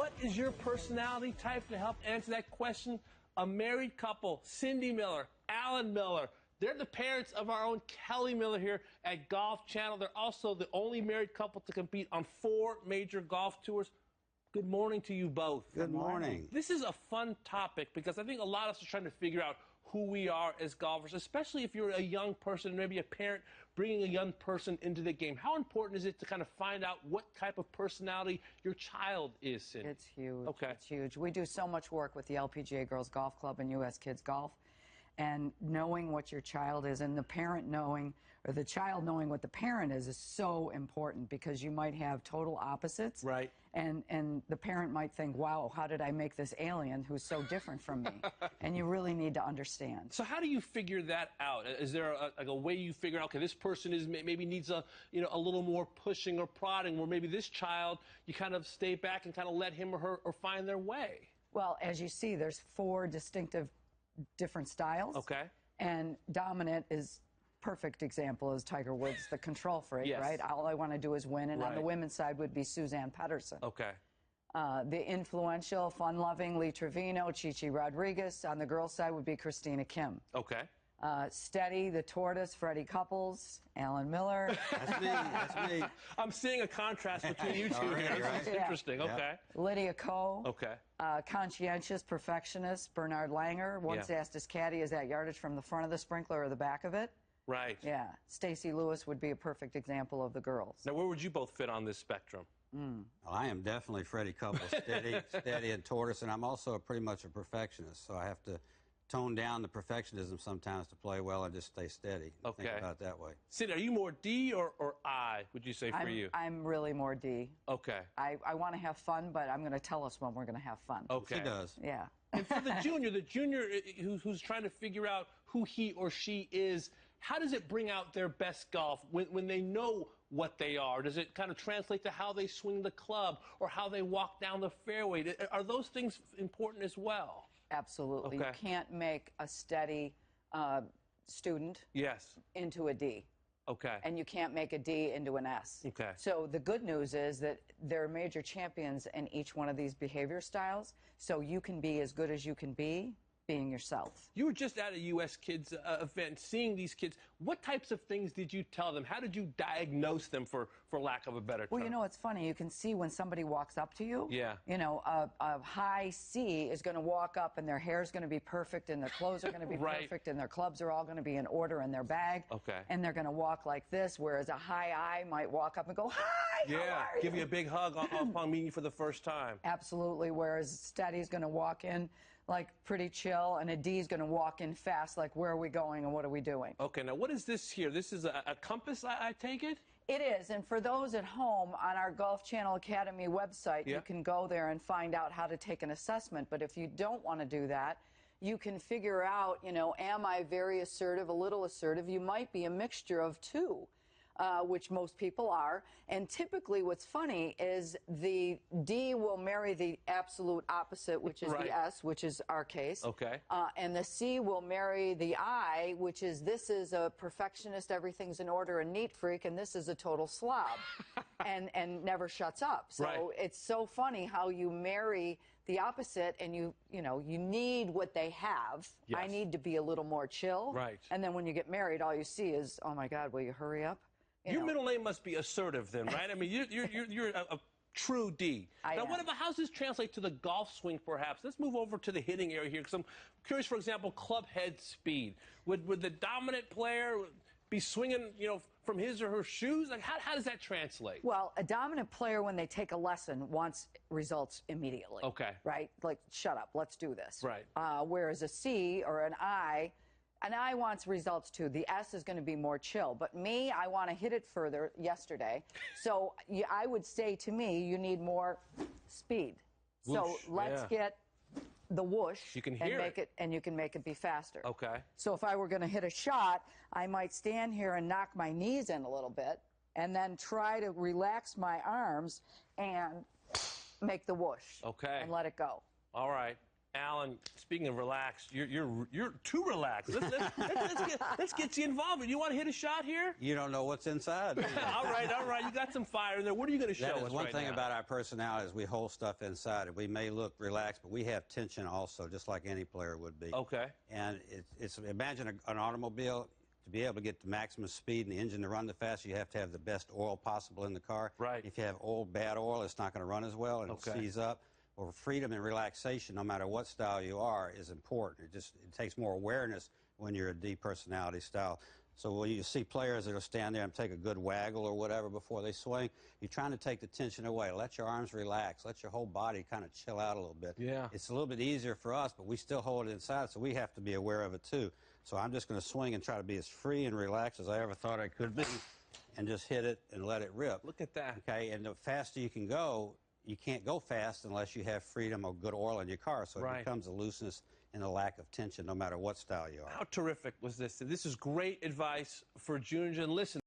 what is your personality type? To help answer that question, a married couple, Cindy Miller, Alan Miller. They're the parents of our own Kelly Miller here at Golf Channel. They're also the only married couple to compete on 4 major golf tours. Good morning to you both. Good morning. This is a fun topic because I think a lot of us are trying to figure out who we are as golfers, especially if you're a young person, maybe a parent bringing a young person into the game. How important is it to kind of find out what type of personality your child is, Cindy? It's huge. Okay. It's huge. We do so much work with the LPGA Girls Golf Club and U.S. Kids Golf. And knowing what your child is and the parent knowing, or the child knowing what the parent is so important because you might have total opposites. Right. And the parent might think, wow, how did I make this alien who's so different from me? And you really need to understand. So how do you figure that out? Is there a way you figure out, okay, this person is maybe needs a little more pushing or prodding, where maybe this child, you kind of stay back and kind of let him or her or find their way? Well, as you see, there's 4 distinctive different styles. Okay. And dominant is perfect example is Tiger Woods, the control freak, yes. right? All I want to do is win. And right. on the women's side would be Suzanne Pedersen. Okay. The influential, fun-loving Lee Trevino, Chichi Rodriguez. On the girls' side would be Christina Kim. Okay. Steady, the tortoise, Freddie Couples, Alan Miller. That's me. That's me. I'm seeing a contrast between you two here. That's interesting. Yeah. Okay. Lydia Ko. Okay. Conscientious perfectionist, Bernard Langer. Once asked his caddy, is that yardage from the front of the sprinkler or the back of it? Right. Yeah. Stacey Lewis would be a perfect example of the girls. Now, where would you both fit on this spectrum? Well, I am definitely Freddie Couples, steady and tortoise, and I'm also pretty much a perfectionist, so I have to tone down the perfectionism sometimes to play well and just stay steady. Okay. Think about it that way. Sid, are you more D or I, would you say, for you? I'm really more D. Okay. I want to have fun, but I'm going to tell us when we're going to have fun. Okay. She does. Yeah. And for the junior who's trying to figure out who he or she is, how does it bring out their best golf when they know what they are? Does it kind of translate to how they swing the club or how they walk down the fairway? Are those things important as well? Absolutely. Okay. You can't make a steady student into a D. Okay. And you can't make a D into an S. Okay. So the good news is that there are major champions in each one of these behavior styles, so you can be as good as you can be being yourself. You were just at a U.S. Kids event, seeing these kids. What types of things did you tell them? How did you diagnose them, for lack of a better term? Well, you know, it's funny. You can see when somebody walks up to you. Yeah. You know, a high C is going to walk up, and their hair's going to be perfect, and their clothes are going to be right. perfect, and their clubs are all going to be in order in their bag. Okay. And they're going to walk like this, whereas a high I might walk up and go, hi, how are you? Give you a big hug upon meeting you for the first time. Absolutely, whereas Steady's going to walk in like pretty chill, and a D's going to walk in fast, like where are we going and what are we doing? Okay, now what is this here? This is a compass, I take it? It is, and for those at home, on our Golf Channel Academy website, you can go there and find out how to take an assessment. But if you don't want to do that, you can figure out, you know, am I very assertive, a little assertive? You might be a mixture of 2. Which most people are. And typically what's funny is the D will marry the absolute opposite, which is the S, which is our case. Okay. And the C will marry the I, which is this is a perfectionist, everything's in order, a neat freak, and this is a total slob and never shuts up. So it's so funny how you marry the opposite, and you need what they have. Yes. I need to be a little more chill. Right. And then when you get married, all you see is, oh my God, will you hurry up? Your middle name must be assertive then, right? I mean, you're a true D. Now, how does this translate to the golf swing, perhaps? Let's move over to the hitting area here, because I'm curious, for example, club head speed. Would the dominant player be swinging, from his or her shoes? Like, how does that translate? Well, a dominant player, when they take a lesson, wants results immediately. Okay. Right? Like, shut up, let's do this. Right. Whereas a C or an I wants results too. The S is going to be more chill. But me, I want to hit it further yesterday. So I would say to me, you need more speed. Whoosh, so let's get the whoosh. You can hear it. And you can make it be faster. Okay. So if I were going to hit a shot, I might stand here and knock my knees in a little bit and then try to relax my arms and make the whoosh. Okay. And let it go. All right. Alan, speaking of relaxed, you're too relaxed. Let's get you involved. You want to hit a shot here? You don't know what's inside. all right. You got some fire in there. What are you going to show us? One thing now? about our personality is we hold stuff inside. We may look relaxed, but we have tension also, just like any player would be. Okay. And imagine an automobile. To be able to get the maximum speed and the engine to run the fastest, you have to have the best oil possible in the car. Right. If you have bad oil, it's not going to run as well, and okay. It seize up. Well, freedom and relaxation, no matter what style you are, is important. It takes more awareness when you're a D personality style. So when you see players that will stand there and take a good waggle or whatever before they swing, you're trying to take the tension away. Let your arms relax. Let your whole body kind of chill out a little bit. Yeah. It's a little bit easier for us, but we still hold it inside, so we have to be aware of it too. So I'm just going to swing and try to be as free and relaxed as I ever thought I could be and just hit it and let it rip. Look at that. Okay, and the faster you can go, you can't go fast unless you have freedom or good oil in your car. So it becomes a looseness and a lack of tension no matter what style you are. How terrific was this? This is great advice for juniors. And listen,